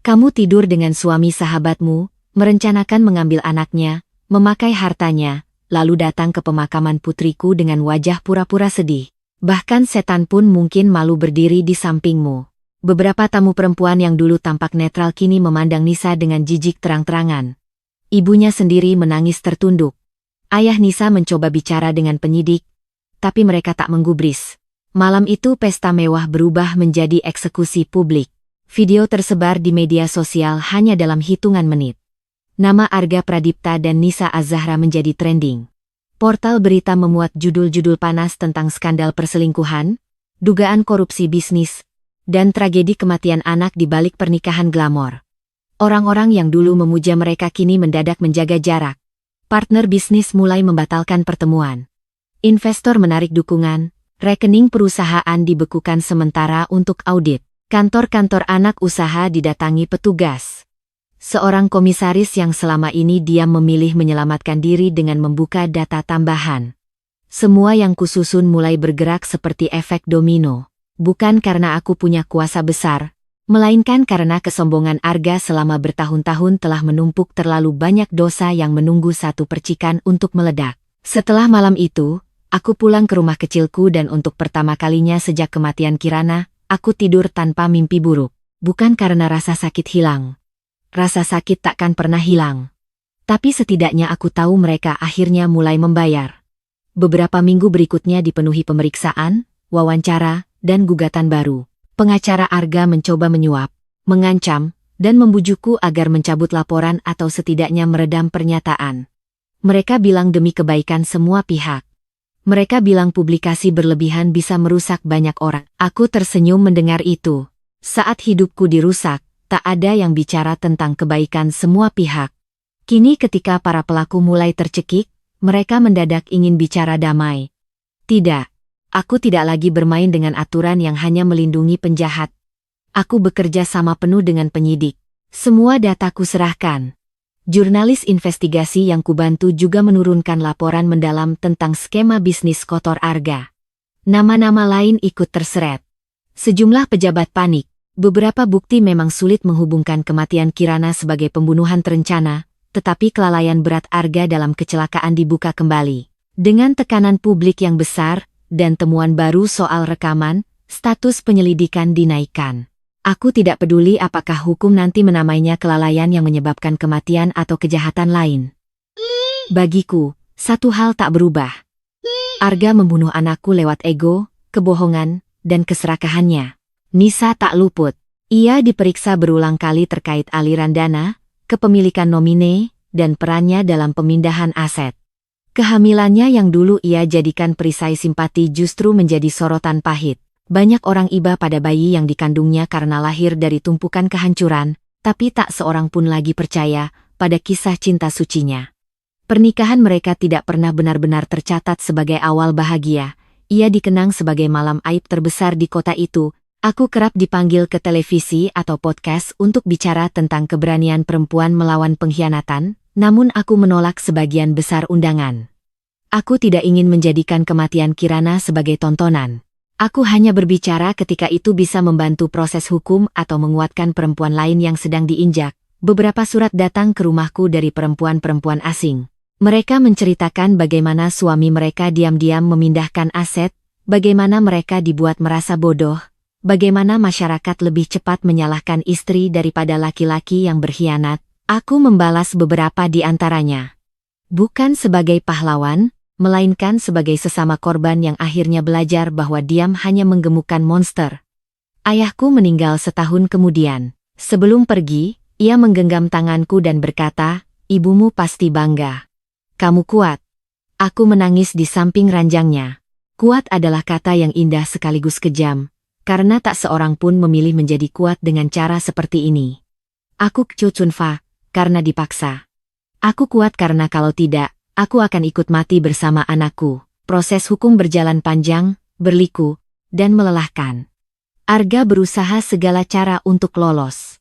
Kamu tidur dengan suami sahabatmu, merencanakan mengambil anaknya, memakai hartanya, lalu datang ke pemakaman putriku dengan wajah pura-pura sedih. Bahkan setan pun mungkin malu berdiri di sampingmu. Beberapa tamu perempuan yang dulu tampak netral kini memandang Nisa dengan jijik terang-terangan. Ibunya sendiri menangis tertunduk. Ayah Nisa mencoba bicara dengan penyidik, tapi mereka tak menggubris. Malam itu pesta mewah berubah menjadi eksekusi publik. Video tersebar di media sosial hanya dalam hitungan menit. Nama Arga Pradipta dan Nisa Az-Zahra menjadi trending. Portal berita memuat judul-judul panas tentang skandal perselingkuhan, dugaan korupsi bisnis, dan tragedi kematian anak di balik pernikahan glamor. Orang-orang yang dulu memuja mereka kini mendadak menjaga jarak. Partner bisnis mulai membatalkan pertemuan. Investor menarik dukungan, rekening perusahaan dibekukan sementara untuk audit. Kantor-kantor anak usaha didatangi petugas. Seorang komisaris yang selama ini diam memilih menyelamatkan diri dengan membuka data tambahan. Semua yang kususun mulai bergerak seperti efek domino. Bukan karena aku punya kuasa besar, melainkan karena kesombongan Arga selama bertahun-tahun telah menumpuk terlalu banyak dosa yang menunggu satu percikan untuk meledak. Setelah malam itu, aku pulang ke rumah kecilku dan untuk pertama kalinya sejak kematian Kirana, aku tidur tanpa mimpi buruk. Bukan karena rasa sakit hilang. Rasa sakit takkan pernah hilang. Tapi setidaknya aku tahu mereka akhirnya mulai membayar. Beberapa minggu berikutnya dipenuhi pemeriksaan, wawancara, dan gugatan baru. Pengacara Arga mencoba menyuap, mengancam, dan membujukku agar mencabut laporan atau setidaknya meredam pernyataan. Mereka bilang demi kebaikan semua pihak. Mereka bilang publikasi berlebihan bisa merusak banyak orang. Aku tersenyum mendengar itu. Saat hidupku dirusak, tak ada yang bicara tentang kebaikan semua pihak. Kini ketika para pelaku mulai tercekik, mereka mendadak ingin bicara damai. Tidak, aku tidak lagi bermain dengan aturan yang hanya melindungi penjahat. Aku bekerja sama penuh dengan penyidik. Semua dataku serahkan. Jurnalis investigasi yang kubantu juga menurunkan laporan mendalam tentang skema bisnis kotor Arga. Nama-nama lain ikut terseret. Sejumlah pejabat panik. Beberapa bukti memang sulit menghubungkan kematian Kirana sebagai pembunuhan terencana, tetapi kelalaian berat Arga dalam kecelakaan dibuka kembali. Dengan tekanan publik yang besar, dan temuan baru soal rekaman, status penyelidikan dinaikkan. Aku tidak peduli apakah hukum nanti menamainya kelalaian yang menyebabkan kematian atau kejahatan lain. Bagiku, satu hal tak berubah. Arga membunuh anakku lewat ego, kebohongan, dan keserakahannya. Nisa tak luput. Ia diperiksa berulang kali terkait aliran dana, kepemilikan nomine, dan perannya dalam pemindahan aset. Kehamilannya yang dulu ia jadikan perisai simpati justru menjadi sorotan pahit. Banyak orang iba pada bayi yang dikandungnya karena lahir dari tumpukan kehancuran, tapi tak seorang pun lagi percaya pada kisah cinta sucinya. Pernikahan mereka tidak pernah benar-benar tercatat sebagai awal bahagia. Ia dikenang sebagai malam aib terbesar di kota itu. Aku kerap dipanggil ke televisi atau podcast untuk bicara tentang keberanian perempuan melawan pengkhianatan, namun aku menolak sebagian besar undangan. Aku tidak ingin menjadikan kematian Kirana sebagai tontonan. Aku hanya berbicara ketika itu bisa membantu proses hukum atau menguatkan perempuan lain yang sedang diinjak. Beberapa surat datang ke rumahku dari perempuan-perempuan asing. Mereka menceritakan bagaimana suami mereka diam-diam memindahkan aset, bagaimana mereka dibuat merasa bodoh, bagaimana masyarakat lebih cepat menyalahkan istri daripada laki-laki yang berkhianat. Aku membalas beberapa di antaranya. Bukan sebagai pahlawan, melainkan sebagai sesama korban yang akhirnya belajar bahwa diam hanya menggemukkan monster. Ayahku meninggal setahun kemudian. Sebelum pergi, ia menggenggam tanganku dan berkata, "Ibumu pasti bangga. Kamu kuat." Aku menangis di samping ranjangnya. Kuat adalah kata yang indah sekaligus kejam, karena tak seorang pun memilih menjadi kuat dengan cara seperti ini. Aku Chu Chunfa, karena dipaksa. Aku kuat karena kalau tidak, aku akan ikut mati bersama anakku. Proses hukum berjalan panjang, berliku, dan melelahkan. Arga berusaha segala cara untuk lolos.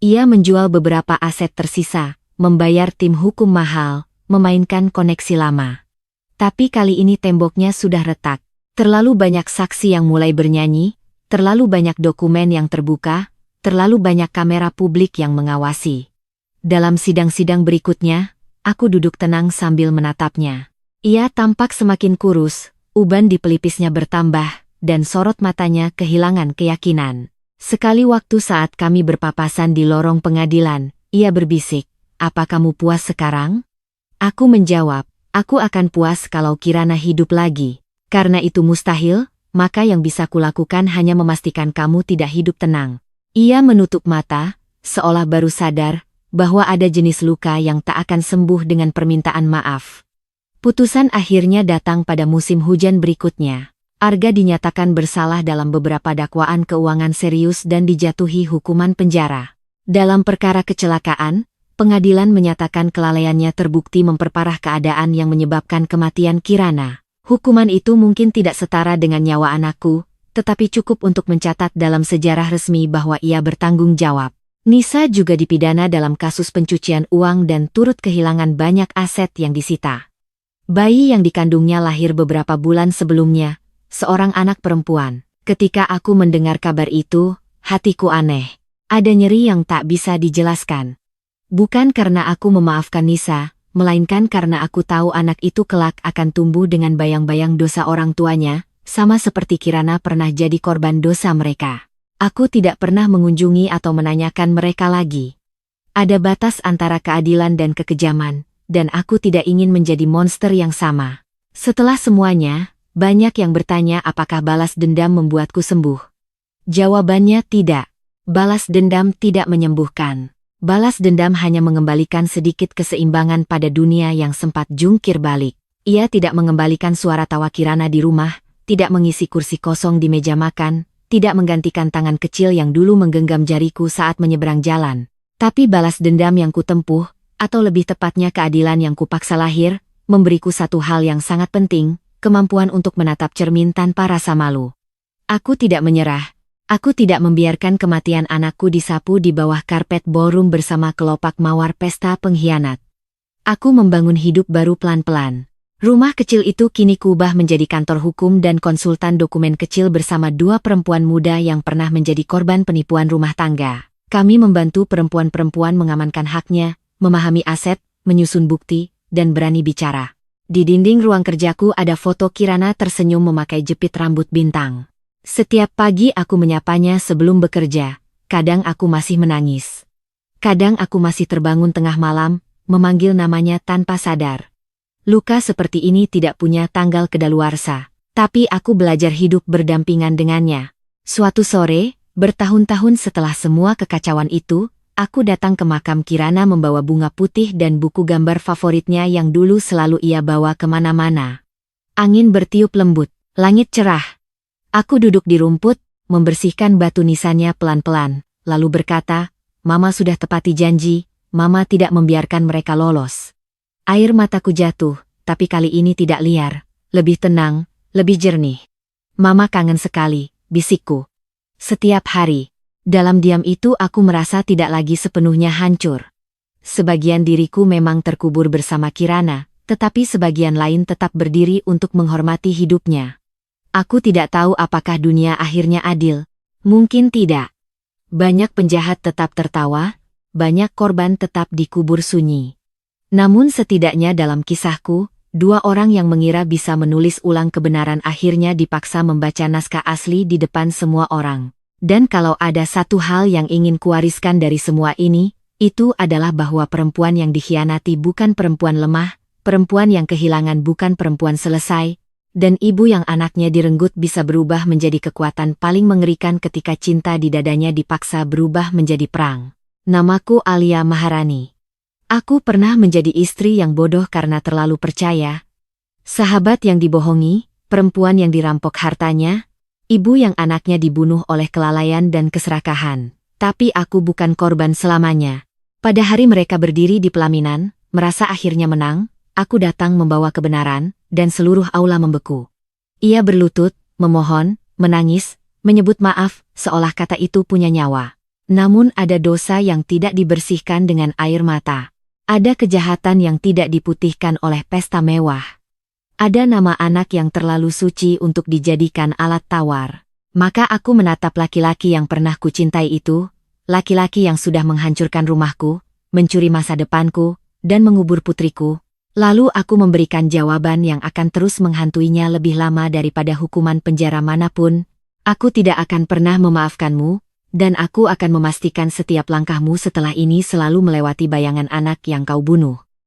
Ia menjual beberapa aset tersisa, membayar tim hukum mahal, memainkan koneksi lama. Tapi kali ini temboknya sudah retak. Terlalu banyak saksi yang mulai bernyanyi, terlalu banyak dokumen yang terbuka, terlalu banyak kamera publik yang mengawasi. Dalam sidang-sidang berikutnya, aku duduk tenang sambil menatapnya. Ia tampak semakin kurus, uban di pelipisnya bertambah, dan sorot matanya kehilangan keyakinan. Sekali waktu saat kami berpapasan di lorong pengadilan, ia berbisik, "Apa kamu puas sekarang?" Aku menjawab, "Aku akan puas kalau Kirana hidup lagi. Karena itu mustahil, maka yang bisa kulakukan hanya memastikan kamu tidak hidup tenang." Ia menutup mata, seolah baru sadar bahwa ada jenis luka yang tak akan sembuh dengan permintaan maaf. Putusan akhirnya datang pada musim hujan berikutnya. Arga dinyatakan bersalah dalam beberapa dakwaan keuangan serius dan dijatuhi hukuman penjara. Dalam perkara kecelakaan, pengadilan menyatakan kelalaiannya terbukti memperparah keadaan yang menyebabkan kematian Kirana. Hukuman itu mungkin tidak setara dengan nyawa anakku, tetapi cukup untuk mencatat dalam sejarah resmi bahwa ia bertanggung jawab. Nisa juga dipidana dalam kasus pencucian uang dan turut kehilangan banyak aset yang disita. Bayi yang dikandungnya lahir beberapa bulan sebelumnya, seorang anak perempuan. Ketika aku mendengar kabar itu, hatiku aneh. Ada nyeri yang tak bisa dijelaskan. Bukan karena aku memaafkan Nisa, melainkan karena aku tahu anak itu kelak akan tumbuh dengan bayang-bayang dosa orang tuanya, sama seperti Kirana pernah jadi korban dosa mereka. Aku tidak pernah mengunjungi atau menanyakan mereka lagi. Ada batas antara keadilan dan kekejaman, dan aku tidak ingin menjadi monster yang sama. Setelah semuanya, banyak yang bertanya apakah balas dendam membuatku sembuh. Jawabannya tidak. Balas dendam tidak menyembuhkan. Balas dendam hanya mengembalikan sedikit keseimbangan pada dunia yang sempat jungkir balik. Ia tidak mengembalikan suara tawa Kirana di rumah, tidak mengisi kursi kosong di meja makan, tidak menggantikan tangan kecil yang dulu menggenggam jariku saat menyeberang jalan. Tapi balas dendam yang kutempuh, atau lebih tepatnya keadilan yang kupaksa lahir, memberiku satu hal yang sangat penting, kemampuan untuk menatap cermin tanpa rasa malu. Aku tidak menyerah. Aku tidak membiarkan kematian anakku disapu di bawah karpet ballroom bersama kelopak mawar pesta pengkhianat. Aku membangun hidup baru pelan-pelan. Rumah kecil itu kini kuubah menjadi kantor hukum dan konsultan dokumen kecil bersama dua perempuan muda yang pernah menjadi korban penipuan rumah tangga. Kami membantu perempuan-perempuan mengamankan haknya, memahami aset, menyusun bukti, dan berani bicara. Di dinding ruang kerjaku ada foto Kirana tersenyum memakai jepit rambut bintang. Setiap pagi aku menyapanya sebelum bekerja, kadang aku masih menangis. Kadang aku masih terbangun tengah malam, memanggil namanya tanpa sadar. Luka seperti ini tidak punya tanggal kedaluarsa, tapi aku belajar hidup berdampingan dengannya. Suatu sore, bertahun-tahun setelah semua kekacauan itu, aku datang ke makam Kirana membawa bunga putih dan buku gambar favoritnya yang dulu selalu ia bawa kemana-mana. Angin bertiup lembut, langit cerah. Aku duduk di rumput, membersihkan batu nisannya pelan-pelan, lalu berkata, "Mama sudah tepati janji, Mama tidak membiarkan mereka lolos." Air mataku jatuh, tapi kali ini tidak liar, lebih tenang, lebih jernih. "Mama kangen sekali," bisikku. Setiap hari. Dalam diam itu aku merasa tidak lagi sepenuhnya hancur. Sebagian diriku memang terkubur bersama Kirana, tetapi sebagian lain tetap berdiri untuk menghormati hidupnya. Aku tidak tahu apakah dunia akhirnya adil. Mungkin tidak. Banyak penjahat tetap tertawa, banyak korban tetap dikubur sunyi. Namun setidaknya dalam kisahku, dua orang yang mengira bisa menulis ulang kebenaran akhirnya dipaksa membaca naskah asli di depan semua orang. Dan kalau ada satu hal yang ingin kuwariskan dari semua ini, itu adalah bahwa perempuan yang dikhianati bukan perempuan lemah, perempuan yang kehilangan bukan perempuan selesai, dan ibu yang anaknya direnggut bisa berubah menjadi kekuatan paling mengerikan ketika cinta di dadanya dipaksa berubah menjadi perang. Namaku Alia Maharani. Aku pernah menjadi istri yang bodoh karena terlalu percaya, sahabat yang dibohongi, perempuan yang dirampok hartanya, ibu yang anaknya dibunuh oleh kelalaian dan keserakahan. Tapi aku bukan korban selamanya. Pada hari mereka berdiri di pelaminan, merasa akhirnya menang, aku datang membawa kebenaran, dan seluruh aula membeku. Ia berlutut, memohon, menangis, menyebut maaf, seolah kata itu punya nyawa. Namun ada dosa yang tidak dibersihkan dengan air mata. Ada kejahatan yang tidak diputihkan oleh pesta mewah. Ada nama anak yang terlalu suci untuk dijadikan alat tawar. Maka aku menatap laki-laki yang pernah kucintai itu, laki-laki yang sudah menghancurkan rumahku, mencuri masa depanku, dan mengubur putriku. Lalu aku memberikan jawaban yang akan terus menghantuinya lebih lama daripada hukuman penjara manapun. Aku tidak akan pernah memaafkanmu, dan aku akan memastikan setiap langkahmu setelah ini selalu melewati bayangan anak yang kau bunuh.